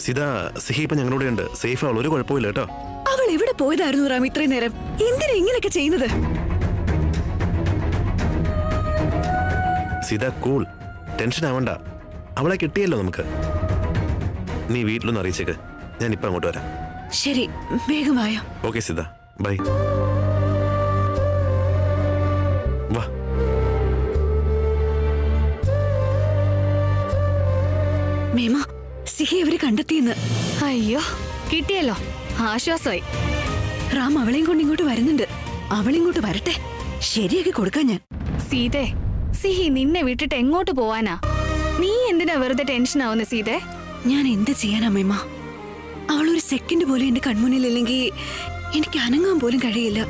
സീത, സിഹി ഇപ്പൊ ഞങ്ങളുടെ ഉണ്ട്. സേഫ് ആവുള്ള ഒരു കുഴപ്പമില്ല കേട്ടോ. അവൾ എവിടെ പോയതായിരുന്നു റാം ഇത്രയും നേരം? എന്തിനാ ഇങ്ങനെയൊക്കെ ചെയ്യുന്നത്? സീത കൂൾ, ടെൻഷൻ ആവണ്ട. അവളെ കിട്ടിയല്ലോ നമുക്ക്. നീ വീട്ടിലൊന്ന് അറിയിച്ചേക്ക്. ഞാൻ ഇപ്പൊ അങ്ങോട്ട് വരാം. ശരി, വേഗമായോ. Okay Sita, by. വാ. മേമ, സിഹി അവര് കണ്ടെത്തിയെന്ന്. അയ്യോ, കിട്ടിയല്ലോ, ആശ്വാസമായി. റാം അവളെയും കൊണ്ട് ഇങ്ങോട്ട് വരുന്നുണ്ട്. അവളിങ്ങോട്ട് വരട്ടെ, ശരിയാക്കി കൊടുക്കാൻ ഞാൻ. സീതേ, സിഹി നിന്നെ വിട്ടിട്ട് എങ്ങോട്ട് പോവാനാ? നീ എന്തിനാ വെറുതെ ടെൻഷൻ ആവുന്ന സീതേ? ഞാൻ എന്ത് ചെയ്യാനാ മേമ? അവളൊരു സെക്കൻഡ് പോലും എന്റെ കൺമുന്നിലില്ലെങ്കിൽ എനിക്ക് അനങ്ങാൻ പോലും കഴിയില്ല.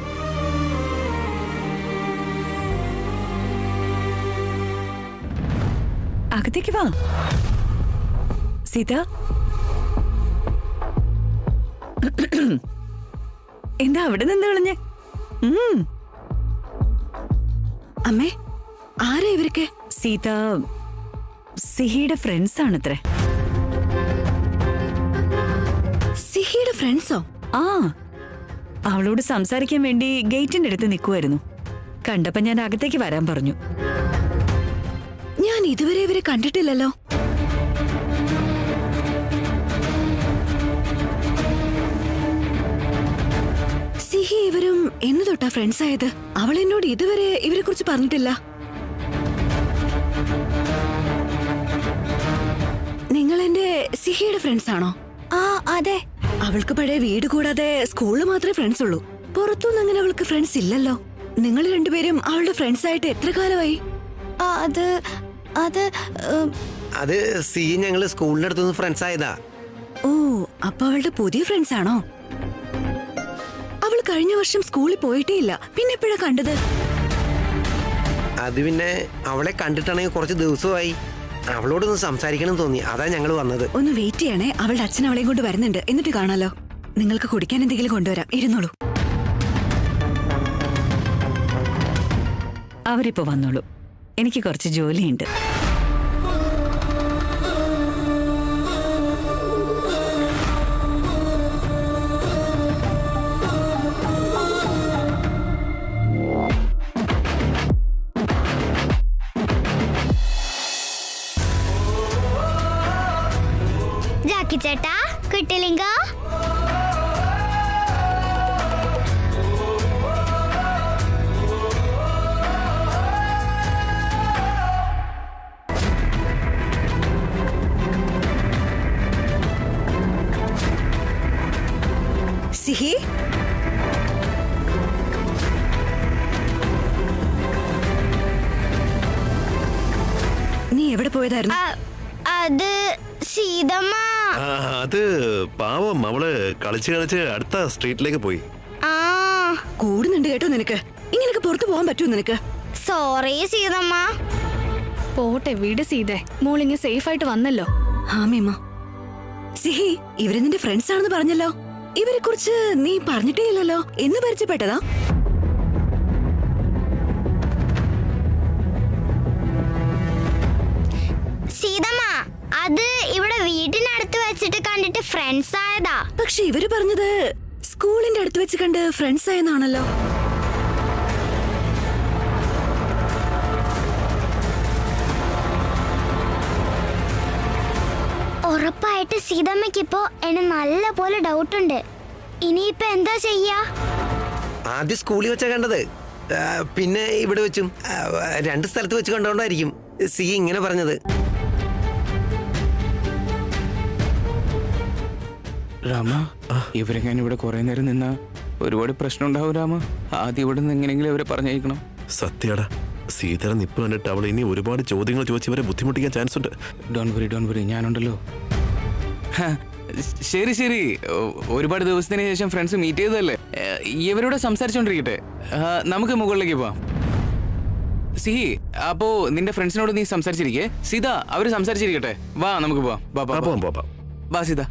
അകത്തേക്ക് വാ സീത. എന്താ അവിടെ നിന്ന് കളഞ്ഞേ? അമ്മേ, ആരാ ഇവരൊക്കെ? സീത സിഹിയുടെ ഫ്രണ്ട്സ് ആണത്രേ. സിഹിയുടെ ഫ്രണ്ട്സോ? ആ, അവളോട് സംസാരിക്കാൻ വേണ്ടി ഗേറ്റിന്റെ അടുത്ത് നിൽക്കുമായിരുന്നു. കണ്ടപ്പോ ഞാൻ അകത്തേക്ക് വരാൻ പറഞ്ഞു. ഞാൻ ഇതുവരെ ഇവരെ കണ്ടിട്ടില്ലല്ലോ. സിഹി ഇവരും എന്ന് തൊട്ടാ ഫ്രണ്ട്സ് ആയത്? അവൾ എന്നോട് ഇതുവരെ ഇവരെ കുറിച്ച് പറഞ്ഞിട്ടില്ല. നിങ്ങൾ എന്റെ സിഹിയുടെ ഫ്രണ്ട്സ് ആണോ? ആ അതെ. അവൾക്ക് പഴയ വീട് കൂടാതെ സ്കൂളിൽ മാത്രമേ ഫ്രണ്ട്സ് ഉള്ളൂ. പുറത്തൊന്നും അങ്ങനെ അവൾക്ക് ഫ്രണ്ട്സ് ഇല്ലല്ലോ. നിങ്ങൾ രണ്ടുപേരും അവളുടെ ഫ്രണ്ട്സ് ആയിട്ട് എത്ര കാലമായി? അത് അത് അത് സി ഞങ്ങള് സ്കൂളിന്റെ അടുത്തുനിന്ന് ഫ്രണ്ട്സ് ആയതാ. ഓ, അപ്പൊ അവളുടെ പുതിയ ഫ്രണ്ട്സ് ആണോ? അവൾ കഴിഞ്ഞ വർഷം സ്കൂളിൽ പോയിട്ടേ ഇല്ല, പിന്നെ എപ്പോഴാ കണ്ടത്? അത് പിന്നെ അവളെ കണ്ടിട്ടാണെങ്കിൽ കുറച്ച് ദിവസമായി. അവളോടൊന്ന് സംസാരിക്കണം തോന്നി, അതാ ഞങ്ങൾ വന്നത്. ഒന്ന് വെയിറ്റ് ചെയ്യണേ, അവളുടെ അച്ഛൻ അവളെയും കൊണ്ട് വരുന്നുണ്ട്. എന്നിട്ട് കാണാലോ. നിങ്ങൾക്ക് കുടിക്കാൻ എന്തെങ്കിലും കൊണ്ടുവരാം, ഇരുന്നോളൂ. അവരിപ്പോ വന്നോളൂ, എനിക്ക് കുറച്ച് ജോലിയുണ്ട്. ജാക്കി ചേട്ടാ, കിട്ടിലിങ്ക. സിഹി, നീ എവിടെ പോയതായിരുന്നു? അത് സീതമ്മ. അത് പാവം, അവള് കളിച്ച് കളിച്ച് അടുത്ത സ്ട്രീറ്റിലേക്ക് പോയി. ആ, കൂടുന്നുണ്ട് കേട്ടോ നിനക്ക്. ഇങ്ങനെയൊക്കെ പുറത്തു പോകാൻ പറ്റുമോ നിനക്ക്? സോറി സീതമ്മ. പോട്ടെ, വിട് സീതേ. മോളിങ്ങ് സേഫ് ആയിട്ട് വന്നല്ലോ. ആ മേമ. സിഹി, ഇവര് നിന്റെ ഫ്രണ്ട്സ് ആണെന്ന് പറഞ്ഞല്ലോ. ഇവരെ കുറിച്ച് നീ പറഞ്ഞിട്ടേ ഇല്ലല്ലോ. എന്ന് പരിചയപ്പെട്ടതാ? സീതമ്മ, അത് ഇവിടെ വീടിനടുത്ത് വെച്ചിട്ട് കണ്ടിട്ട് ഫ്രണ്ട്സ് ആയതാ. പക്ഷെ ഇവര് പറഞ്ഞത് സ്കൂളിന്റെ അടുത്ത് വെച്ച് കണ്ട് ഫ്രണ്ട്സ് ആയെന്നാണല്ലോ. ഉറപ്പായിട്ട് സീതമ്മയ്ക്ക് ഇപ്പോ എന്നെ നല്ല പോലെ ഡൗട്ട് ഉണ്ട്. ഇനിയിപ്പോ എന്താ ചെയ്യാ? ആദ്യം സ്കൂളിൽ വെച്ചാ കണ്ടത്, പിന്നെ ഇവിടെ വെച്ചും രണ്ട് സ്ഥലത്ത് വെച്ച് കണ്ടോണ്ടായിരിക്കും സി ഇങ്ങനെ പറഞ്ഞത്. രാമ, ഇവരെങ്ങനെ ഇവിടെ കുറെ നേരം നിന്നാ ഒരുപാട് പ്രശ്നം ഉണ്ടാവും രാമ. ആദ്യം ഇവിടെ നിന്ന് എങ്ങനെയെങ്കിലും അവരെ പറഞ്ഞയക്കണം. സത്യടാ, സീതയുടെ നിപ്പ് കണ്ടിട്ട് അവൾ ഇനി ഒരുപാട് ചോദ്യങ്ങൾ ചോദിച്ച് ഇവരെ ബുദ്ധിമുട്ടിക്കാൻ ചാൻസ് ഉണ്ട്. ഡോൺ വരി, ഞാനുണ്ടല്ലോ. ശരി ശരി, ഒരുപാട് ദിവസത്തിന് ശേഷം ഫ്രണ്ട്സ് മീറ്റ് ചെയ്തതല്ലേ, ഇവരോട് സംസാരിച്ചോണ്ടിരിക്കട്ടെ. നമുക്ക് മുകളിലേക്ക് പോവാം. സിഹി, അപ്പോ നിന്റെ ഫ്രണ്ട്സിനോട് നീ സംസാരിച്ചിരിക്കേ. സീത, അവര് സംസാരിച്ചിരിക്കട്ടെ. വാ നമുക്ക് പോവാം. വാ സീത.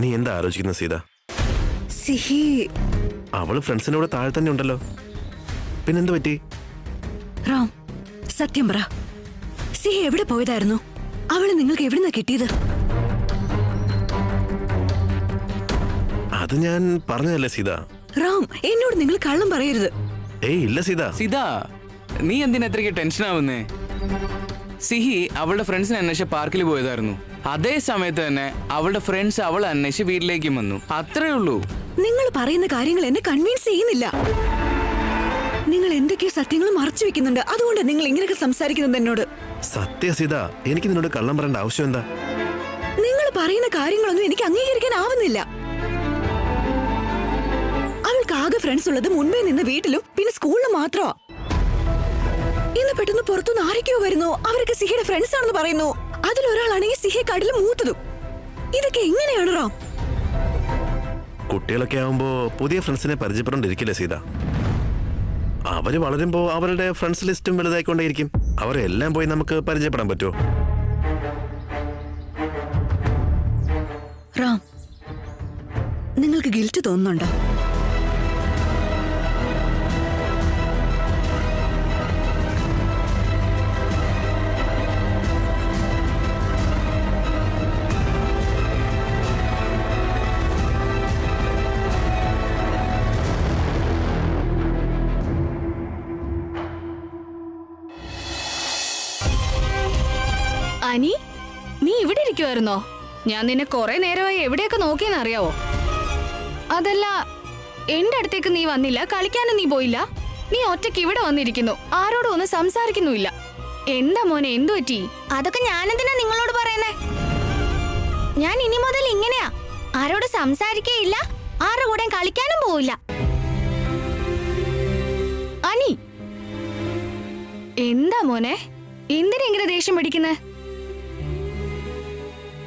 നീ എന്താ ആലോചിക്കുന്ന സീത? സിഹി അവള് ഫ്രണ്ട്സിനോട് താഴെ തന്നെ ഉണ്ടല്ലോ, പിന്നെന്ത് പറ്റി? റാം, സത്യം പറ, സിഹി എവിടെ പോയതായിരുന്നു? അവളെ നിങ്ങൾക്ക് എവിടുന്നാ കിട്ടിയത്? അത് ഞാൻ പറഞ്ഞതല്ലേ സീത. റാം, എന്നോട് നിങ്ങൾ കള്ളം പറയരുത്. ഏയ് ഇല്ല സീത. സിത, നീ എന്തിനാ എത്രയ്ക്ക് ടെൻഷൻ ആവുന്നേ? സിഹി അവളുടെ ഫ്രണ്ട്സിനെ അന്വേഷിച്ച് പാർക്കിൽ പോയതായിരുന്നു. അതേ സമയത്ത് തന്നെ അവളുടെ ഫ്രണ്ട്സ് അവളെ അന്വേഷിച്ച് വീട്ടിലേക്കും വന്നു. അത്രേ ഉള്ളൂ. നിങ്ങൾ പറയുന്ന കാര്യങ്ങൾ എന്നെ കൺവിൻസ് ചെയ്യുന്നില്ല. നിങ്ങൾ എന്തൊക്കെയോ സത്യങ്ങൾ മറച്ചു വെക്കുന്നുണ്ട്. അതുകൊണ്ട് നിങ്ങൾ ഇങ്ങനെയൊക്കെ സംസാരിക്കുന്നത് എന്നോട്. സത്യ സീത, എനിക്ക് നിന്നോട് കള്ളം പറയേണ്ട ആവശ്യം എന്താ? നിങ്ങൾ പറയുന്ന കാര്യങ്ങളൊന്നും എനിക്ക് അംഗീകരിക്കാനാവുന്നില്ല. അവൾക്ക് ആകെ ഫ്രണ്ട്സ് ഉള്ളത് മുൻപേ നിന്ന് വീട്ടിലും പിന്നെ സ്കൂളിലും മാത്രമാ. ഇന്ന് പെട്ടെന്ന് പുറത്തുനിന്ന് ആരൊക്കെയോ വരുന്നു. അവരൊക്കെ സിഹിയുടെ ഫ്രണ്ട്സ് ആണെന്ന് പറയുന്നു. അതിലൊരാളാണെങ്കിൽ സിഹിയെക്കാട്ടിലും മൂത്തതും. ഇതൊക്കെ എങ്ങനെയാണ് റാം? കുട്ടികളൊക്കെ ആവുമ്പോ പുതിയ ഫ്രണ്ട്സിനെ പരിചയപ്പെടേണ്ടിരിക്കില്ല സീത. അവര് വളരുമ്പോ അവരുടെ ഫ്രണ്ട്സ് ലിസ്റ്റും വലുതായിക്കൊണ്ടേയിരിക്കും. അവരെല്ലാം പോയി നമുക്ക് പരിചയപ്പെടാൻ പറ്റുമോ? റാം, നിങ്ങൾക്ക് ഗിൽറ്റ് തോന്നുന്നുണ്ടോ? അനി, നീ ഇവിടെ ഇരിക്കുവായിരുന്നോ? ഞാൻ നിന്നെ കുറെ നേരമായി എവിടെയൊക്കെ നോക്കിയെന്ന് അറിയാവോ? അതല്ല, എന്റെ അടുത്തേക്ക് നീ വന്നില്ല, കളിക്കാനും നീ പോയില്ല. നീ ഒറ്റയ്ക്ക് ഇവിടെ വന്നിരിക്കുന്നു, ആരോടും ഒന്നും സംസാരിക്കുന്നുമില്ല. എന്താ മോനെ, എന്തു പറ്റി? അതൊക്കെ ഞാനെന്തിനാ നിങ്ങളോട് പറയുന്നേ? ഞാൻ ഇനി മുതൽ ഇങ്ങനെയാ, ആരോട് സംസാരിക്കേയില്ല, ആരുടെ കൂടെ കളിക്കാനും പോവില്ല. അനി, എന്താ മോനെ, എന്തിനാ ഇങ്ങനെ ദേഷ്യം പിടിക്കുന്നേ?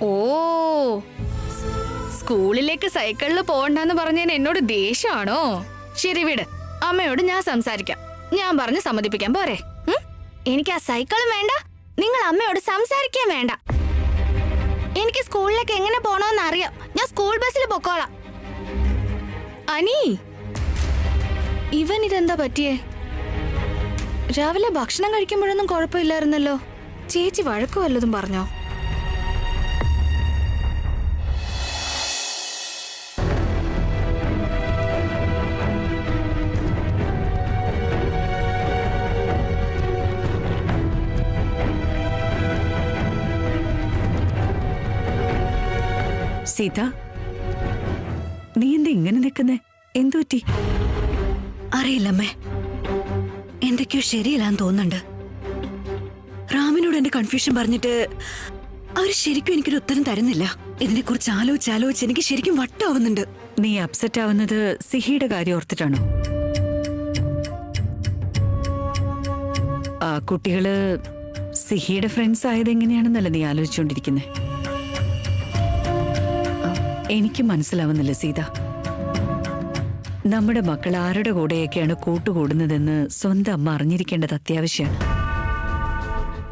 ഓ, സ്കൂളിലേക്ക് സൈക്കിളിൽ പോകണ്ടെന്ന് പറഞ്ഞതിന് എന്നോട് ദേഷ്യമാണോ? ശരി വിട്, അമ്മയോട് ഞാൻ സംസാരിക്കാം. ഞാൻ പറഞ്ഞ് സമ്മതിപ്പിക്കാൻ പോരെ? എനിക്ക് ആ സൈക്കിളും വേണ്ട, നിങ്ങൾ അമ്മയോട് സംസാരിക്കാൻ വേണ്ട. എനിക്ക് സ്കൂളിലേക്ക് എങ്ങനെ പോണോന്ന് അറിയാം. ഞാൻ സ്കൂൾ ബസ്സിൽ പൊക്കോളാം. അനി, ഇവൻ ഇതെന്താ പറ്റിയേ? രാവിലെ ഭക്ഷണം കഴിക്കുമ്പോഴൊന്നും കുഴപ്പമില്ലായിരുന്നല്ലോ. ചേച്ചി വഴക്കു വല്ലതും പറഞ്ഞോ? സീത, നീ എന്താ ഇങ്ങനെ നിൽക്കുന്നേ? എന്തു പറ്റി? അറിയില്ലമ്മേ, എന്തൊക്കെയോ ശരിയല്ലാന്ന് തോന്നുന്നുണ്ട്. റാമിനോട് എന്റെ കൺഫ്യൂഷൻ പറഞ്ഞിട്ട് അവര് ശരിക്കും എനിക്കൊരു ഉത്തരം തരുന്നില്ല. ഇതിനെ കുറിച്ച് ആലോചിച്ച് എനിക്ക് ശരിക്കും വട്ടാവുന്നുണ്ട്. നീ അപ്സെറ്റ് ആവുന്നത് സിഹിയുടെ കാര്യം ഓർത്തിട്ടാണോ? ആ കുട്ടികള് സിഹിയുടെ ഫ്രണ്ട്സ് ആയത് എങ്ങനെയാണെന്നല്ല നീ ആലോചിച്ചുകൊണ്ടിരിക്കുന്നേ? എനിക്ക് മനസ്സിലാവുന്നില്ല സീത. നമ്മുടെ മക്കൾ ആരുടെ കൂടെയൊക്കെയാണ് കൂട്ടുകൂടുന്നതെന്ന് സ്വന്തം അമ്മ അറിഞ്ഞിരിക്കേണ്ടത് അത്യാവശ്യമാണ്.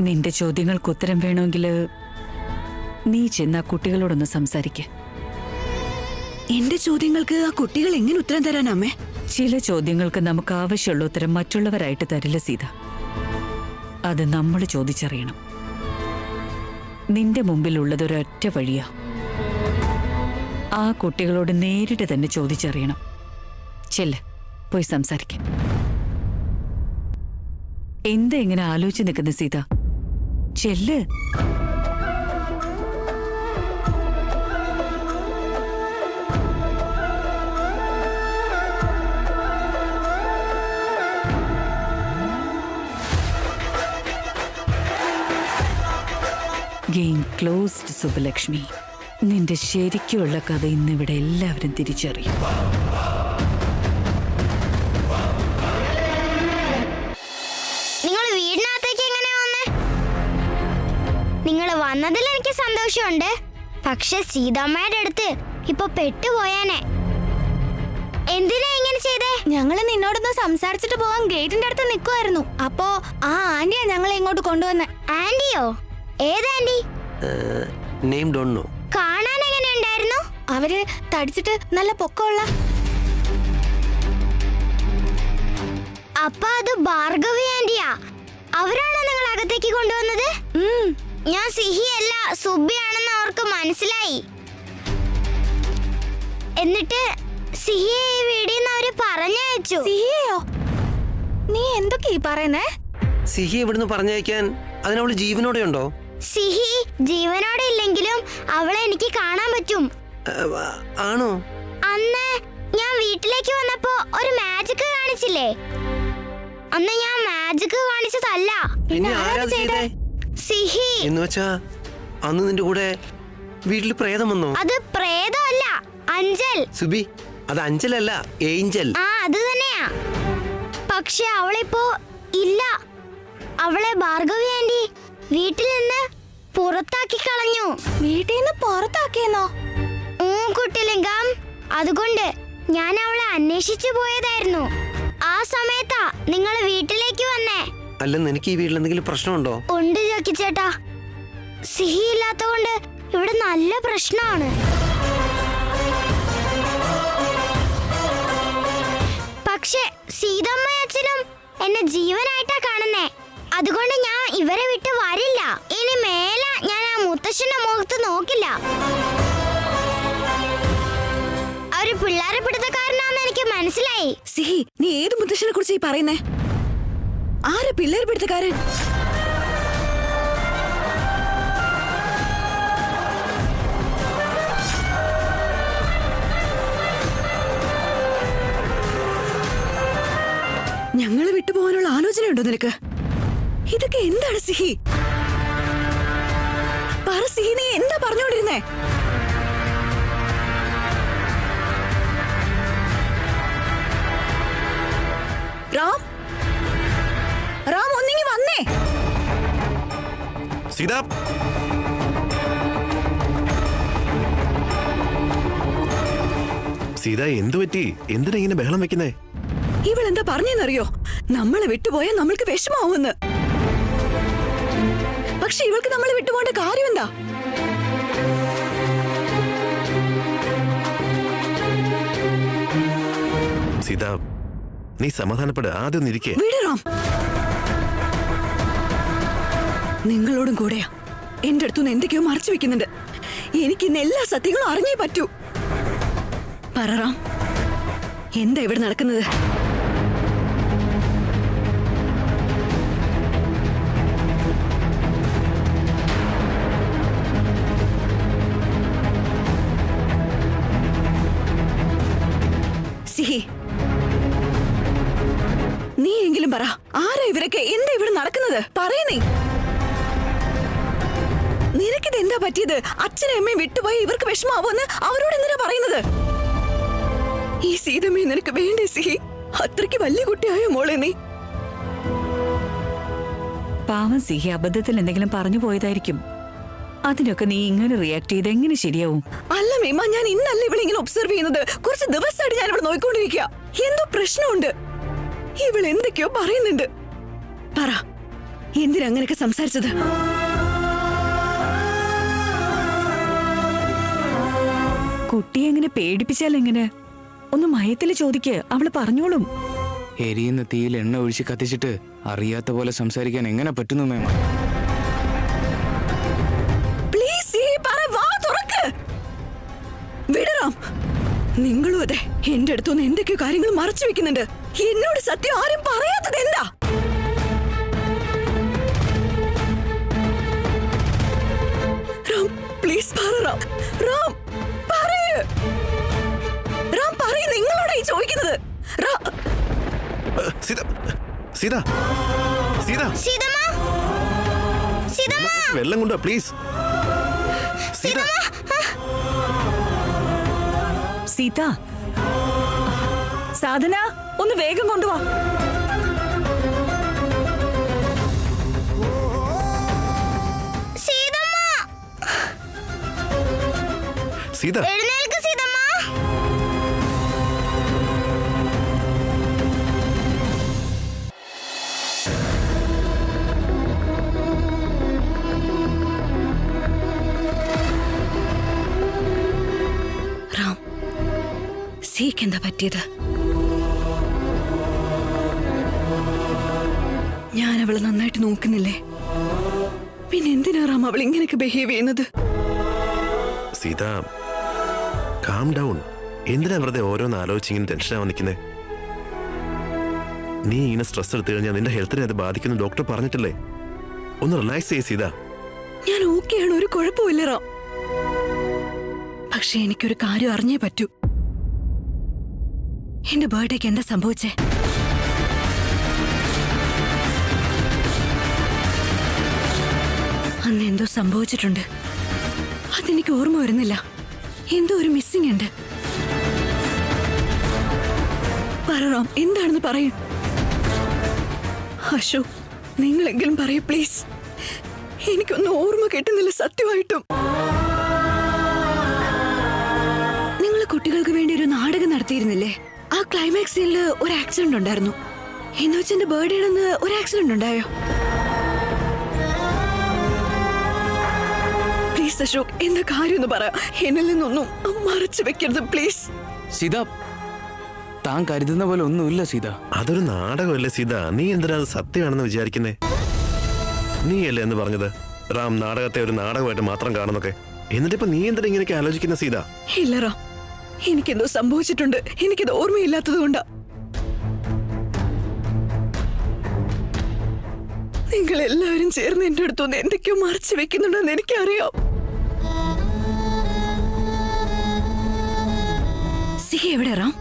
നിന്റെ ചോദ്യങ്ങൾക്ക് ഉത്തരം വേണമെങ്കിൽ നീ ചെന്ന് ആ കുട്ടികളോടൊന്ന് സംസാരിക്ക. എന്റെ ചോദ്യങ്ങൾക്ക് ആ കുട്ടികൾ എങ്ങനെ ഉത്തരം തരാനമ്മേ? ചില ചോദ്യങ്ങൾക്ക് നമുക്ക് ആവശ്യമുള്ള ഉത്തരം മറ്റുള്ളവരായിട്ട് തരില്ല സീത. അത് നമ്മൾ ചോദിച്ചറിയണം. നിന്റെ മുമ്പിലുള്ളത് ഒരൊറ്റ വഴിയാ. ആ കുട്ടികളോട് നേരിട്ട് തന്നെ ചോദിച്ചറിയണം. ചെല്ല്, പോയി സംസാരിക്കാം. എന്താ ഇങ്ങനെ ആലോചിച്ച് നിൽക്കുന്ന സീത? ചെല്ല്. Game closed Subbulakshmi. നിന്റെ ശരിക്കുള്ള കഥ ഇന്നിവിടെ എല്ലാവരും തിരിച്ചറിയും. നിങ്ങൾ വീടിനകത്തേക്ക് എങ്ങനെ വന്നേ? നിങ്ങൾ വന്നതിൽ എനിക്ക് സന്തോഷമുണ്ട്. പക്ഷെ സീതാമ്മയുടെ അടുത്ത് ഇപ്പൊ പെട്ടുപോയാനെ. എന്തിനാ ഇങ്ങനെ ചെയ്തേ? ഞങ്ങള് നിന്നോടൊന്ന് സംസാരിച്ചിട്ട് പോവാൻ ഗേറ്റിന്റെ അടുത്ത് നിൽക്കുമായിരുന്നു. അപ്പോ ആ ആന്റിയാ ഞങ്ങളെ ഇങ്ങോട്ട് കൊണ്ടുവന്നെ. ആന്റിയോ? ഏത് ആന്റി? Name don't know. കാണാൻ എങ്ങനെ ഉണ്ടായിരുന്നു? അവര് തടിച്ചിട്ട് നല്ല പൊക്കമുള്ള. അപ്പൊ അത് ഭാർഗവി ആന്റിയാ? അവരാണോ നിങ്ങൾ അകത്തേക്ക് കൊണ്ടുവന്നത്? ഞാൻ സിഹിയല്ല സുബിയാണെന്ന് അവർക്ക് മനസ്സിലായി. എന്നിട്ട് സിഹിയെ ഈ വീടിൽ നിന്ന് അവര് പറഞ്ഞയച്ചു. സിഹിയോ? നീ എന്തൊക്കെ ഈ പറയുന്നേ? സിഹി ഇവിടുന്ന് പറഞ്ഞയക്കാൻ അതിനവള് ജീവനോടെ ഉണ്ടോ? സിഹി ജീവനോടെ ഇല്ലെങ്കിലും അവളെ എനിക്ക് കാണാൻ പറ്റും. ആണോ? അന്ന് ഞാൻ വീട്ടിലേക്ക് വന്നപ്പോ ഒരു മാജിക് കാണിച്ചില്ലേ? അന്ന് ഞാൻ മാജിക് കാണിച്ചതല്ല. പിന്നെ ആരാ ചെയ്തേ? സിഹി. എന്ന് വെച്ചാ അന്ന് നിന്റെ കൂടെ വീട്ടിൽ പ്രേതം വന്നോ? അത് പ്രേതമല്ല, അഞ്ചൽ. സുബി, അത് അഞ്ചലല്ല, ഏഞ്ചൽ. ആ, അത് തന്നെയാ. പക്ഷെ അവളിപ്പോ ഇല്ല. അവളെ ഭാർഗവി ആന്റി വീട്ടിൽ നിന്ന് പുറത്താക്കി കളഞ്ഞു. വീട്ടിൽ നിന്ന് പുറത്താക്കിയെന്നോ? കുട്ടിലിംഗം, അതുകൊണ്ട് ഞാൻ അവളെ അന്വേഷിച്ചു പോയതായിരുന്നു. ആ സമയത്താ നിങ്ങൾ വീട്ടിലേക്ക് വന്നേ. അല്ലെന്ന് എനിക്ക് ഈ വീട്ടിൽ എന്തെങ്കിലും പ്രശ്നമുണ്ടോ? ഉണ്ട് ജോക്കി ചേട്ടാ. സിഹി ഇല്ലാത്തതുകൊണ്ട് ഇവിടെ നല്ല പ്രശ്നമാണ്. പക്ഷെ സീതമ്മയും അച്ഛനും എന്നെ ജീവനായിട്ടാ കാണുന്നേ. അതുകൊണ്ട് ഞാൻ ഇവരെ വിട്ട് വരില്ല. ഇനി മേല ഞാൻ ആ മുത്തശ്ശന്റെ മുഖത്ത് നോക്കില്ല. അവര് പിള്ളേരെ പിടുത്തക്കാരനാന്ന് എനിക്ക് മനസ്സിലായി. സിഹി, നീ ഏത് മുത്തശ്ശനെ കുറിച്ച് ഈ പറയുന്നേ? ആരാ പിള്ളേർ പിടുത്തക്കാരൻ? ഞങ്ങളെ വിട്ടുപോകാനുള്ള ആലോചനയുണ്ടോ നിനക്ക്? ഇതൊക്കെ എന്താണ് സിഹി? പറ സിഹി, നീ എന്താ പറഞ്ഞുകൊണ്ടിരുന്നേ? റാം, റാം, ഒന്നിങ്ങി വന്നേ. സീത, സീത, എന്തു പറ്റി? എന്തിനാ ഇങ്ങനെ ബഹളം വെക്കുന്നേ? ഇവളെന്താ പറഞ്ഞെന്നറിയോ? നമ്മളെ വിട്ടുപോയാൽ നമ്മൾക്ക് വിഷമാവുമെന്ന്. പക്ഷെ ഇവൾക്ക് നമ്മളെ വിട്ടുപോകേണ്ട കാര്യം എന്താ? സീത, നീ സമാധാനപ്പെട്. ആദ്യം ഒന്നിരിക്കേ. വിടറാം. നിങ്ങളോടും കൂടെയാ. എന്റെ അടുത്തുനിന്ന് എന്തൊക്കെയോ മറച്ചു വെക്കുന്നുണ്ട്. എനിക്ക് ഇന്ന് എല്ലാ സത്യങ്ങളും അറിഞ്ഞേ പറ്റൂ. പററാം, എന്താ ഇവിടെ നടക്കുന്നത്? സിഹി, നീ എങ്കിലും പറ, ആരാ ഇവരൊക്കെ? എന്താ ഇവിടെ നടക്കുന്നത്? പറയുന്നേ. നിനക്കിത് എന്താ പറ്റിയത്? അച്ഛനും അമ്മയും വിട്ടുപോയി ഇവർക്ക് വിഷമാവോന്ന് അവരോട് എന്തിനാ പറയുന്നത്? ഈ സീതമ്മയെ നിനക്ക് വേണ്ടേ സിഹി? അത്രയ്ക്ക് വലിയ കുട്ടിയായോ മോളെ നീ? പാവം സിഹി അബദ്ധത്തിൽ എന്തെങ്കിലും പറഞ്ഞു പോയതായിരിക്കും. അതിനൊക്കെ നീ ഇങ്ങനെ റിയാക്ട് ചെയ്ത് എങ്ങനെ ശരിയാവും? അല്ല മീമ, ഞാൻ ഇന്നല്ല ഇവിടെ ഇങ്ങനെ ഒബ്സർവ് ചെയ്യുന്നത്. കുറച്ച് ദിവസമായിട്ട് ഞാൻ ഇവിടെ നോക്കിക്കൊണ്ടിരിക്കുക. എന്തോ പ്രശ്നമുണ്ട്. ഇവൾ എന്തൊക്കെയോ പറയുന്നുണ്ട്. പറ, എന്തിനാ അങ്ങനെയൊക്കെ സംസാരിച്ചത്? കുട്ടിയെ എങ്ങനെ പേടിപ്പിച്ചാൽ എങ്ങനെ? ഒന്ന് മയത്തില് ചോദിക്ക്, അവള് പറഞ്ഞോളും. എരിയുന്ന തീയിൽ എണ്ണ ഒഴിച്ച് കത്തിച്ചിട്ട് അറിയാത്ത പോലെ സംസാരിക്കാൻ എങ്ങനെ പറ്റുന്നു മേമ? പ്ലീസ് പറ, വാ തുറക്ക്. വിടറാം. നിങ്ങളും അതെ, എന്റെ അടുത്തുനിന്ന് എന്തൊക്കെയോ കാര്യങ്ങൾ മറച്ചു വെക്കുന്നുണ്ട്. എന്നോട് സത്യം ആരും പറയാത്തത് എന്താ? റാം, പ്ലീസ് പറ റാം. റാം, പറയ്. റാം, പറയ്. നിങ്ങളോടായി ചോദിക്കുന്നത്. സീത, സീത, സീത, സീതമ്മ, സീതമ്മ, വെള്ളം കൊണ്ടോ പ്ലീസ്. സീത, സീത, സാധന, ഒന്ന് വേഗം കൊണ്ടുവാ. സീതമ്മ, സീത, എഴുന്നേൽക്ക് സീതമ്മ. സിഹിക്ക് എന്താ പറ്റിയത്? ഞാൻ അവളെ നന്നായിട്ട് നോക്കുന്നില്ലേ? പിന്നെ എന്തിനാ റാം അവൾ ഇങ്ങനെയൊക്കെ ബിഹേവ് ചെയ്യുന്നത്? Sita, calm down. എന്തിനാ വെറുതെ ഓരോന്ന് ആലോചിച്ചിങ്ങനെ ടെൻഷനാവാൻ നിൽക്കുന്നേ? നീ ഇങ്ങനെ സ്ട്രെസ് എടുത്തു കഴിഞ്ഞാൽ നിന്റെ ഹെൽത്തിനെ അത് ബാധിക്കുന്നു ഡോക്ടർ പറഞ്ഞിട്ടില്ലേ? ഒന്ന് റിലാക്സ് ചെയ്യ് സീത. ഞാൻ ഓക്കെയാണ്, ഒരു കുഴപ്പമില്ല റാം. പക്ഷെ എനിക്കൊരു കാര്യം അറിഞ്ഞേ പറ്റൂ. എന്റെ ബർത്ത്ഡേക്ക് എന്താ സംഭവിച്ചേ? അന്ന് എന്തോ സംഭവിച്ചിട്ടുണ്ട്. അതെനിക്ക് ഓർമ്മ വരുന്നില്ല. എന്തോ ഒരു മിസ്സിംഗ് ഉണ്ട്. പറ റാം, എന്താണെന്ന് പറയൂ. അശോക്, നിങ്ങളെങ്കിലും പറയൂ പ്ലീസ്. എനിക്കൊന്നും ഓർമ്മ കിട്ടുന്നില്ല സത്യമായിട്ടും. നിങ്ങൾ കുട്ടികൾക്ക് വേണ്ടി ഒരു നാടകം നടത്തിയിരുന്നില്ലേ? ആ ക്ലൈമാക്സ് സീനില് ഒരു ആക്സിഡന്റ് ഉണ്ടായിരുന്നു. എന്ന് വെച്ച് എന്റെ ബർത്ത്ഡേ ആണെന്ന് ഒരു ആക്സിഡന്റ് ഉണ്ടായോ? പ്ലീസ് അശോക്, എന്താ കാര്യം ഒന്ന് പറ. എന്നിൽ നിന്നൊന്നും മറച്ചു വെക്കരുത് പ്ലീസ്. സീത, താൻ കരുതുന്ന പോലെ ഒന്നുമില്ല സീത. അതൊരു നാടകമല്ലേ സീത? നീ എന്തിനാ അത് സത്യമാണെന്ന് വിചാരിക്കുന്നേ? നീയല്ലേ എന്ന് പറഞ്ഞത് റാം നാടകത്തെ ഒരു നാടകമായിട്ട് മാത്രം കാണുന്നൊക്കെ? എന്നിട്ടിപ്പോ നീ എന്തിനാ ഇങ്ങനെയൊക്കെ ആലോചിക്കുന്ന സീത? ഇല്ല റാം, എനിക്കെന്തോ സംഭവിച്ചിട്ടുണ്ട്. എനിക്കത് ഓർമ്മയില്ലാത്തത് കൊണ്ടാ. നിങ്ങൾ എല്ലാവരും ചേർന്ന് എന്റെ അടുത്തൊന്ന് എന്തൊക്കെയോ മറച്ചു വെക്കുന്നുണ്ടെന്ന് എനിക്കറിയാം. സിഹി എവിടെ റാം?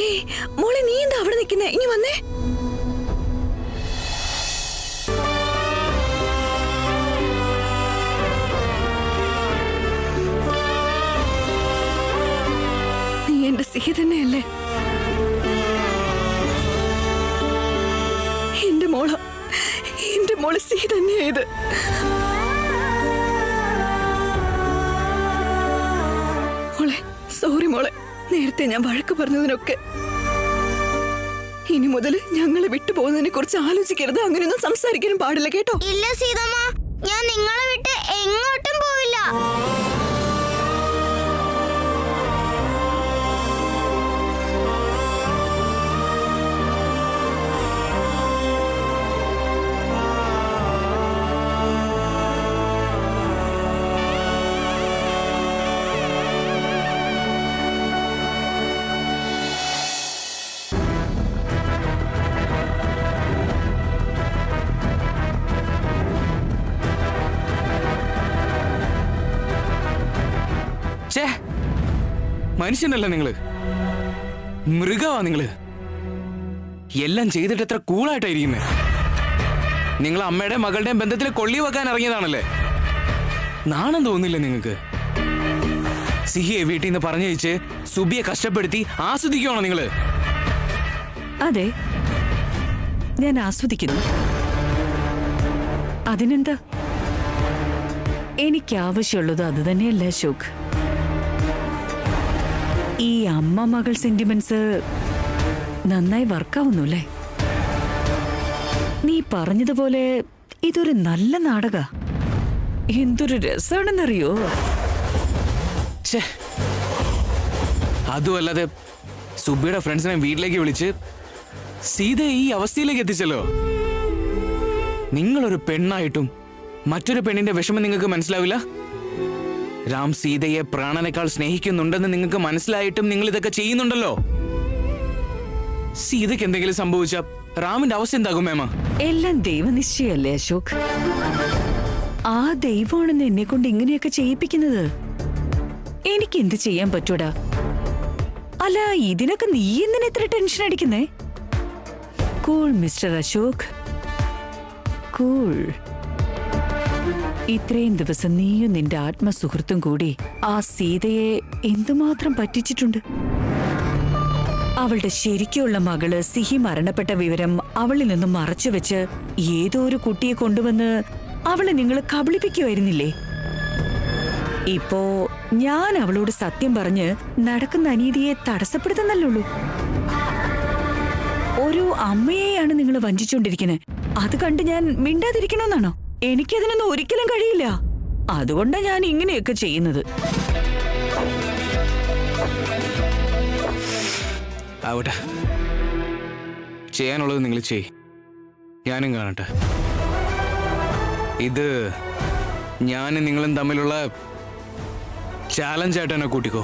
ഏയ് മോളെ, നീ എന്താ അവിടെ നിൽക്കുന്നേ? ഇനി വന്നേ. നീ എന്റെ സിഹി തന്നെയല്ലേ? എന്റെ മോള് സിഹി തന്നെയായത്. മോളെ, സോറി മോളെ, നേരത്തെ ഞാൻ വഴക്ക് പറഞ്ഞതിനൊക്കെ. ഇനി മുതൽ ഞങ്ങളെ വിട്ടുപോകുന്നതിനെ കുറിച്ച് ആലോചിക്കരുത്. അങ്ങനെയൊന്നും സംസാരിക്കാനും പാടില്ല, കേട്ടോ? ഇല്ല സീതമ്മ, ഞാൻ നിങ്ങളെ വിട്ട് എങ്ങോട്ടും പോവില്ല. മനുഷ്യനല്ല നിങ്ങള്, മൃഗമാ നിങ്ങള്. എല്ലാം ചെയ്തിട്ട് എത്ര കൂളായിട്ടായിരിക്കുന്നേ. നിങ്ങൾ അമ്മയുടെയും മകളുടെയും ബന്ധത്തിൽ കൊള്ളി വെക്കാൻ ഇറങ്ങിയതാണല്ലേ? നാണം തോന്നില്ലേ നിങ്ങൾക്ക്? സിഹിയെ വീട്ടിൽ നിന്ന് പറഞ്ഞയച്ച് സുബിയെ കഷ്ടപ്പെടുത്തി ആസ്വദിക്കുവാണോ നിങ്ങള്? അതെ, ഞാൻ ആസ്വദിക്കുന്നു. അതിനെന്താ? എനിക്ക് ആവശ്യമുള്ളത് അത് തന്നെയല്ല അശോക്. ഈ അമ്മ മകൾ സെന്റിമെന്റ്സ് നന്നായി വർക്കാവുന്നു. നീ പറഞ്ഞതുപോലെ ഇതൊരു നല്ല നാടക. എന്തൊരു രസമാണെന്നറിയോ? അതുമല്ലാതെ സുബിയുടെ ഫ്രണ്ട്സിനെ വീട്ടിലേക്ക് വിളിച്ച് സീതയെ ഈ അവസ്ഥയിലേക്ക് എത്തിച്ചല്ലോ. നിങ്ങളൊരു പെണ്ണായിട്ടും മറ്റൊരു പെണ്ണിന്റെ വിഷമം നിങ്ങൾക്ക് മനസ്സിലാവില്ല. രാം സീതയെ പ്രാണനേക്കാൾ സ്നേഹിക്കുന്നുണ്ടെന്ന് നിങ്ങൾക്ക് മനസ്സിലായിട്ടും നിങ്ങൾ ഇതൊക്കെ ചെയ്യുന്നുണ്ടല്ലോ. സീതയ്ക്ക് എന്തെങ്കിലും സംഭവിച്ച റാമിന്റെ അവസ്ഥ എന്താകും മേമ? എല്ലാം ദൈവനിശ്ചയല്ലേ അശോക്? ആ ദൈവമാണെന്ന് എന്നെ കൊണ്ട് ഇങ്ങനെയൊക്കെ ചെയ്യിപ്പിക്കുന്നത്. എനിക്ക് എന്ത് ചെയ്യാൻ പറ്റൂടാ? അല്ല, ഇതിനൊക്കെ നീ എന്തിനാ എത്ര ടെൻഷൻ അടിക്കുന്നേ? Cool mister Ashok, cool. ഇത്രയും ദിവസം നീയും നിന്റെ ആത്മസുഹൃത്തും കൂടി ആ സീതയെ എന്തുമാത്രം പറ്റിച്ചിട്ടുണ്ട്. അവളുടെ ശരിക്കുള്ള മകള് സിഹി മരണപ്പെട്ട വിവരം അവളിൽ നിന്നും മറച്ചുവെച്ച് ഏതോ ഒരു കുട്ടിയെ കൊണ്ടുവന്ന് അവളെ നിങ്ങൾ കബളിപ്പിക്കുമായിരുന്നില്ലേ? ഇപ്പോ ഞാൻ അവളോട് സത്യം പറഞ്ഞ് നടക്കുന്ന അനീതിയെ തടസ്സപ്പെടുത്തുന്നല്ലുള്ളൂ. ഒരു അമ്മയെയാണ് നിങ്ങൾ വഞ്ചിച്ചുകൊണ്ടിരിക്കുന്നത്. അത് കണ്ട് ഞാൻ മിണ്ടാതിരിക്കണമെന്നാണോ? എനിക്കതിനൊന്നും ഒരിക്കലും കഴിയില്ല. അതുകൊണ്ടാണ് ഞാൻ ഇങ്ങനെയൊക്കെ ചെയ്യുന്നത്. ആവട്ടെ, ചെയ്യാനുള്ളത് നിങ്ങൾ ചെയ്, ഞാനും കാണട്ടെ. ഇത് ഞാനും നിങ്ങളും തമ്മിലുള്ള ചാലഞ്ചായിട്ട് തന്നെ കൂട്ടിക്കോ.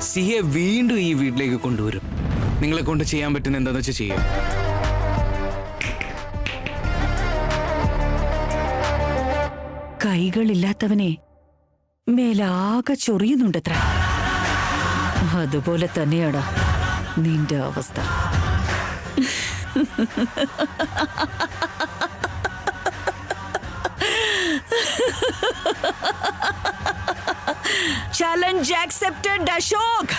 സിയെ വീണ്ടും ഈ വീട്ടിലേക്ക് കൊണ്ടുവരും. നിങ്ങളെ കൊണ്ട് ചെയ്യാൻ പറ്റുന്ന എന്താന്ന് വെച്ചാൽ ചെയ്യാം. കൈകളില്ലാത്തവനെ മേലാകെ ചൊറിയുന്നുണ്ടത്ര. അതുപോലെ തന്നെയാടാ നിന്റെ അവസ്ഥ. Challenge accepted Ashok.